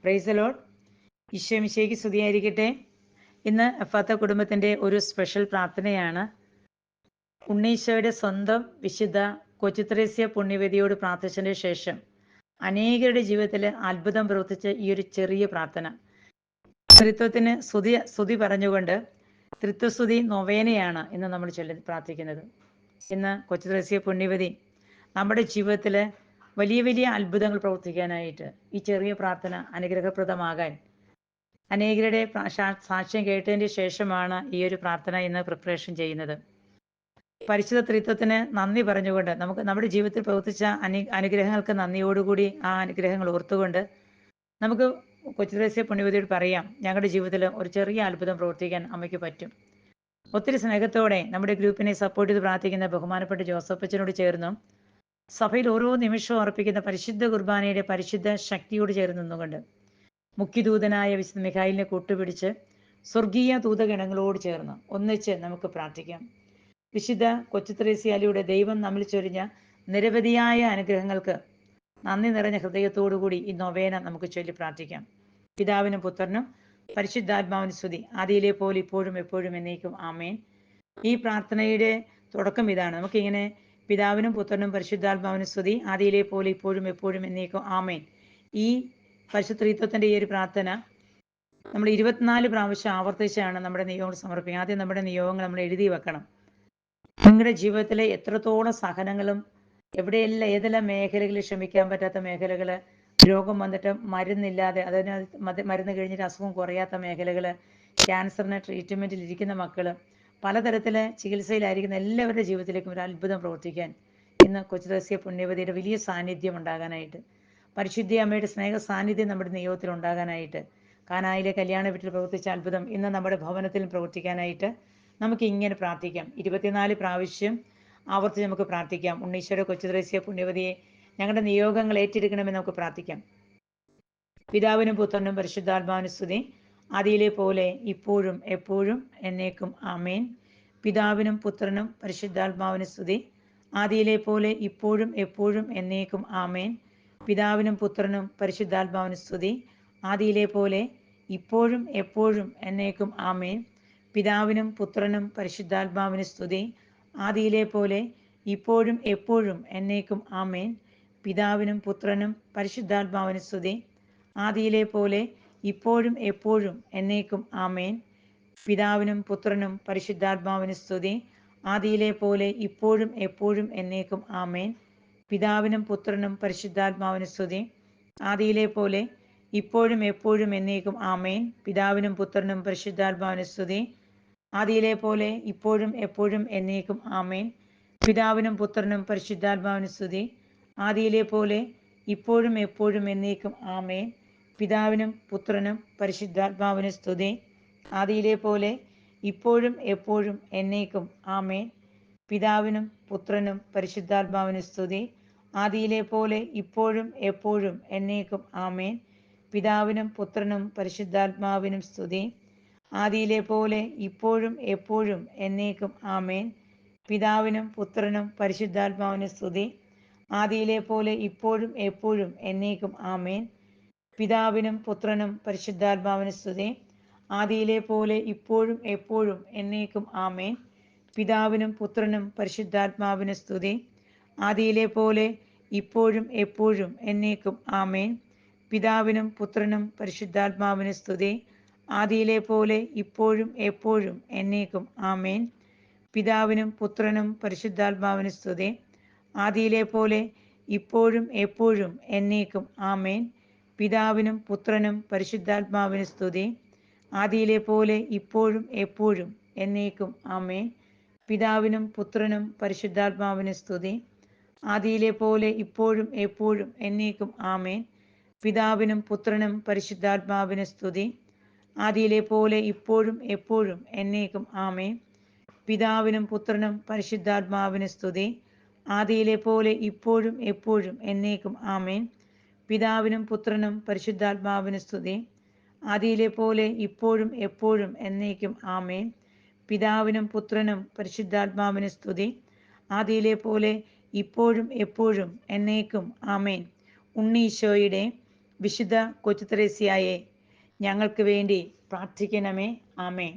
Praise the Lord. Isho മിശിഹായ്ക്ക് സ്തുതിയായിരിക്കട്ടെ. ഇന്ന് എഫാത്ത കുടുംബത്തിൻ്റെ ഒരു സ്പെഷ്യൽ പ്രാർത്ഥനയാണ്. ഉണ്ണീശോയുടെ സ്വന്തം വിശുദ്ധ കൊച്ചുത്രേസ്യ പുണ്യവതിയോട് പ്രാർത്ഥിച്ചതിന് ശേഷം അനേകരുടെ ജീവിതത്തിൽ അത്ഭുതം പ്രവർത്തിച്ച ഈ ഒരു ചെറിയ പ്രാർത്ഥന, ത്രിത്വത്തിന് സ്തുതി പറഞ്ഞുകൊണ്ട് ത്രിത്വസ്തുതി നൊവേനയാണ് ഇന്ന് നമ്മൾ പ്രാർത്ഥിക്കുന്നത്. ഇന്ന് കൊച്ചുത്രേസ്യ പുണ്യവതി നമ്മുടെ ജീവിതത്തിൽ വലിയ വലിയ അത്ഭുതങ്ങൾ പ്രവർത്തിക്കാനായിട്ട് ഈ ചെറിയ പ്രാർത്ഥന അനുഗ്രഹപ്രദമാകാൻ അനേകരുടെ സാക്ഷ്യം കേട്ടതിന് ശേഷമാണ് ഈ ഒരു പ്രാർത്ഥന ഇന്ന് പ്രിപ്പറേഷൻ ചെയ്യുന്നത്. പരിശുദ്ധ ത്രിത്വത്തിന് നന്ദി പറഞ്ഞുകൊണ്ട് നമുക്ക് നമ്മുടെ ജീവിതത്തിൽ പ്രവർത്തിച്ച അനുഗ്രഹങ്ങൾക്ക് നന്ദിയോടുകൂടി ആ അനുഗ്രഹങ്ങൾ ഓർത്തുകൊണ്ട് നമുക്ക് കൊച്ചുത്രേസ്യ പുണ്യവതിയോട് പറയാം, ഞങ്ങളുടെ ജീവിതത്തിൽ ഒരു ചെറിയ അത്ഭുതം പ്രവർത്തിക്കാൻ അമ്മയ്ക്ക് പറ്റും. ഒത്തിരി സ്നേഹത്തോടെ നമ്മുടെ ഗ്രൂപ്പിനെ സപ്പോർട്ട് ചെയ്ത് പ്രാർത്ഥിക്കുന്ന ബഹുമാനപ്പെട്ട ജോസഫച്ചനോട് ചേർന്നും സഭയിൽ ഓരോ നിമിഷവും അർപ്പിക്കുന്ന പരിശുദ്ധ കുർബാനയുടെ പരിശുദ്ധ ശക്തിയോട് ചേർന്ന് നിന്നുകൊണ്ട് മുഖ്യദൂതനായ വിശുദ്ധ മിഖായിലിനെ കൂട്ടുപിടിച്ച് സ്വർഗീയ ദൂതഗണങ്ങളോട് ചേർന്ന് ഒന്നിച്ച് നമുക്ക് പ്രാർത്ഥിക്കാം. വിശുദ്ധ കൊച്ചുത്രേസ്യാലിയുടെ ദൈവം നമ്മിൽ ചൊരിഞ്ഞ നിരവധിയായ അനുഗ്രഹങ്ങൾക്ക് നന്ദി നിറഞ്ഞ ഹൃദയത്തോടുകൂടി ഈ നൊവേന നമുക്ക് ചൊല്ലി പ്രാർത്ഥിക്കാം. പിതാവിനും പുത്രനും പരിശുദ്ധാത്മാവിനും സ്തുതി, ആദിയിലെ പോലെ ഇപ്പോഴും എപ്പോഴും എന്നേക്കും ആമേൻ. ഈ പ്രാർത്ഥനയുടെ തുടക്കം ഇതാണ്. നമുക്കിങ്ങനെ പിതാവിനും പുത്രനും പരിശുദ്ധാത്മാവിനും സ്തുതി, ആദിയിലെ പോലെ ഇപ്പോഴും എപ്പോഴും എന്നേക്കും ആമേൻ. ഈ പരിശുദ്ധ ത്രിത്വത്തിൻ്റെ ഈ ഒരു പ്രാർത്ഥന നമ്മൾ 24 പ്രാവശ്യം ആവർത്തിച്ചാണ് നമ്മുടെ നിയോഗങ്ങൾ സമർപ്പിക്കുക. ആദ്യം നമ്മുടെ നിയോഗങ്ങൾ നമ്മൾ എഴുതി വെക്കണം. നിങ്ങളുടെ ജീവിതത്തിലെ എത്രത്തോളം സഹനങ്ങളും എവിടെയെല്ലാം ഏതെല്ലാം മേഖലകളിൽ ക്ഷമിക്കാൻ പറ്റാത്ത മേഖലകൾ, രോഗം വന്നിട്ട് മരുന്നില്ലാതെ അതിന് മരുന്ന് കഴിഞ്ഞിട്ട് അസുഖം കുറയാത്ത മേഖലകൾ, ക്യാൻസറിന് ട്രീറ്റ്മെൻറ്റിൽ ഇരിക്കുന്ന മക്കൾ, പലതരത്തിൽ ചികിത്സയിലായിരിക്കുന്ന എല്ലാവരുടെ ജീവിതത്തിലേക്കും ഒരു അത്ഭുതം പ്രവർത്തിക്കാൻ ഇന്ന് കൊച്ചുത്രേസ്യ പുണ്യവതിയുടെ വലിയ സാന്നിധ്യം ഉണ്ടാകാനായിട്ട്, പരിശുദ്ധ അമ്മയുടെ സ്നേഹ സാന്നിധ്യം നമ്മുടെ നിയോഗത്തിൽ ഉണ്ടാകാനായിട്ട്, കാനായിലെ കല്യാണ വീട്ടിൽ പ്രവർത്തിച്ച അത്ഭുതം ഇന്ന് നമ്മുടെ ഭവനത്തിലും പ്രവർത്തിക്കാനായിട്ട് നമുക്ക് ഇങ്ങനെ പ്രാർത്ഥിക്കാം. 24 പ്രാവശ്യം ആവർത്തിച്ച് നമുക്ക് പ്രാർത്ഥിക്കാം. ഉണ്ണീശ്വര കൊച്ചുത്രേസ്യ പുണ്യവതിയെ ഞങ്ങളുടെ നിയോഗങ്ങൾ ഏറ്റെടുക്കണമെന്ന് നമുക്ക് പ്രാർത്ഥിക്കാം. പിതാവിനും പുത്രനും പരിശുദ്ധാത്മാവിനും സ്തുതി, ആദിയിലെ പോലെ ഇപ്പോഴും എപ്പോഴും എന്നേക്കും ആമേൻ. പിതാവിനും പുത്രനും പരിശുദ്ധാത്മാവിനും സ്തുതി, ആദിയിലെ പോലെ ഇപ്പോഴും എപ്പോഴും എന്നേക്കും ആമേൻ. പിതാവിനും പുത്രനും പരിശുദ്ധാത്മാവിനും സ്തുതി, ആദിയിലെ പോലെ ഇപ്പോഴും എപ്പോഴും എന്നേക്കും ആമേൻ. പിതാവിനും പുത്രനും പരിശുദ്ധാത്മാവിനും സ്തുതി, ആദിയിലെ പോലെ ഇപ്പോഴും എപ്പോഴും എന്നേക്കും ആമേൻ. പിതാവിനും പുത്രനും പരിശുദ്ധാത്മാവിനും സ്തുതി, ആദിയിലെ പോലെ ഇപ്പോഴും എപ്പോഴും എന്നേക്കും ആമേൻ. പിതാവിനും പുത്രനും പരിശുദ്ധാത്മാവിനും സ്തുതി, ആദിയിലെ പോലെ ഇപ്പോഴും എപ്പോഴും എന്നേക്കും ആമേൻ. പിതാവിനും പുത്രനും പരിശുദ്ധാത്മാവിനും സ്തുതി, ആദിയിലെ പോലെ ഇപ്പോഴും എപ്പോഴും എന്നേക്കും ആമേൻ. പിതാവിനും പുത്രനും പരിശുദ്ധാത്മാവിനും സ്തുതി, ആദിയിലെ പോലെ ഇപ്പോഴും എപ്പോഴും എന്നേക്കും ആമേൻ. പിതാവിനും പുത്രനും പരിശുദ്ധാത്മാവിനും സ്തുതി, ആദിയിലെ പോലെ ഇപ്പോഴും എപ്പോഴും എന്നേക്കും ആമേൻ. പിതാവിനും പുത്രനും പരിശുദ്ധാത്മാവിനും സ്തുതി, ആദിയിലെ പോലെ ഇപ്പോഴും എപ്പോഴും എന്നേക്കും ആമേൻ. പിതാവിനും പുത്രനും പരിശുദ്ധാത്മാവിനും സ്തുതി, ആദിയിലെ പോലെ ഇപ്പോഴും എപ്പോഴും എന്നേക്കും ആമേൻ. പിതാവിനും പുത്രനും പരിശുദ്ധാത്മാവിനും സ്തുതി, ആദിയിലെ പോലെ ഇപ്പോഴും എപ്പോഴും എന്നേക്കും ആമേൻ. പിതാവിനും പുത്രനും പരിശുദ്ധാത്മാവിനും സ്തുതി, ആദിയിലെ പോലെ ഇപ്പോഴും എപ്പോഴും എന്നേക്കും ആമേൻ. പിതാവിനും പുത്രനും പരിശുദ്ധാത്മാവിനും സ്തുതി, ആദിയിലെ പോലെ ഇപ്പോഴും എപ്പോഴും എന്നേക്കും ആമേൻ. പിതാവിനും പുത്രനും പരിശുദ്ധാത്മാവിനും സ്തുതി, ആദിയിലെ പോലെ ഇപ്പോഴും എപ്പോഴും എന്നേക്കും ആമേൻ. പിതാവിനും പുത്രനും പരിശുദ്ധാത്മാവിനും സ്തുതി, ആദിയിലെ പോലെ ഇപ്പോഴും എപ്പോഴും എന്നേക്കും ആമേൻ. പിതാവിനും പുത്രനും പരിശുദ്ധാത്മാവിനും സ്തുതി, ആദിയിലെ പോലെ ഇപ്പോഴും എപ്പോഴും എന്നേക്കും ആമേൻ. പിതാവിനും പുത്രനും പരിശുദ്ധാത്മാവിനും സ്തുതി, ആദിയിലെ പോലെ ഇപ്പോഴും എപ്പോഴും എന്നേക്കും ആമേൻ. പിതാവിനും പുത്രനും പരിശുദ്ധാത്മാവിനും സ്തുതി, ആദിയിലെ പോലെ ഇപ്പോഴും എപ്പോഴും എന്നേക്കും ആമേൻ. പിതാവിനും പുത്രനും പരിശുദ്ധാത്മാവിനും സ്തുതി, ആദിയിലെ പോലെ ഇപ്പോഴും എപ്പോഴും എന്നേക്കും ആമേൻ. പിതാവിനും പുത്രനും പരിശുദ്ധാത്മാവിനും സ്തുതി, ആദിയിലെ പോലെ ഇപ്പോഴും എപ്പോഴും എന്നേക്കും ആമേൻ. പിതാവിനും പുത്രനും പരിശുദ്ധാത്മാവിനും സ്തുതി, ആദിയിലെ പോലെ ഇപ്പോഴും എപ്പോഴും എന്നേക്കും ആമേൻ. പിതാവിനും പുത്രനും പരിശുദ്ധാത്മാവിനും സ്തുതി, ആദിയിലെ പോലെ ഇപ്പോഴും എപ്പോഴും എന്നേക്കും ആമേൻ. ഉണ്ണീശോയുടെ വിശുദ്ധ കൊച്ചുത്രേസ്യായെ ഞങ്ങൾക്ക് വേണ്ടി പ്രാർത്ഥിക്കണമേ. ആമേൻ.